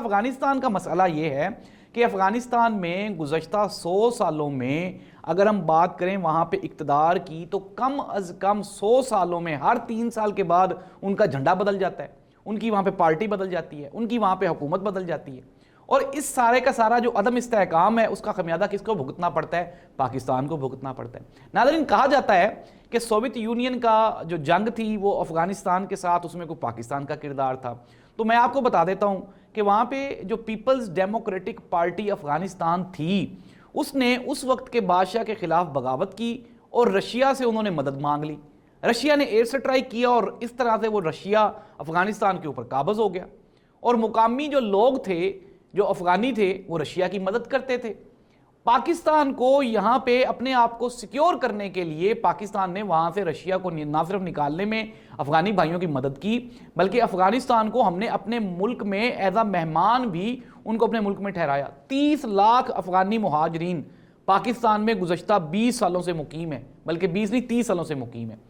افغانستان کا مسئلہ یہ ہے کہ افغانستان میں گزشتہ 100 سالوں میں اگر ہم بات کریں وہاں پہ اقتدار کی تو کم از کم 100 سالوں میں ہر 3 سال کے بعد ان کا جھنڈا بدل جاتا ہے، ان کی وہاں پہ پارٹی بدل جاتی ہے، ان کی وہاں پہ حکومت بدل جاتی ہے، اور اس سارے کا سارا جو عدم استحکام ہے اس کا خمیازہ کس کو بھگتنا پڑتا ہے؟ پاکستان کو بھگتنا پڑتا ہے۔ ناظرین، کہا جاتا ہے کہ سوویت یونین کا جو جنگ تھی وہ افغانستان کے ساتھ، اس میں کوئی پاکستان کا کردار تھا، تو میں آپ کو بتا دیتا ہوں کہ وہاں پہ جو پیپلز ڈیموکریٹک پارٹی افغانستان تھی اس نے اس وقت کے بادشاہ کے خلاف بغاوت کی اور رشیا سے انہوں نے مدد مانگ لی۔ رشیا نے ایئر سٹرائک کیا اور اس طرح سے وہ رشیا افغانستان کے اوپر قابض ہو گیا، اور مقامی جو لوگ تھے، جو افغانی تھے، وہ رشیا کی مدد کرتے تھے۔ پاکستان کو یہاں پہ اپنے آپ کو سیکیور کرنے کے لیے پاکستان نے وہاں سے رشیا کو نہ صرف نکالنے میں افغانی بھائیوں کی مدد کی، بلکہ افغانستان کو ہم نے اپنے ملک میں ایز اے مہمان بھی ان کو اپنے ملک میں ٹھہرایا۔ 30 لاکھ افغانی مہاجرین پاکستان میں گزشتہ 20 سالوں سے مقیم ہیں، بلکہ 20 نہیں 30 سالوں سے مقیم ہیں۔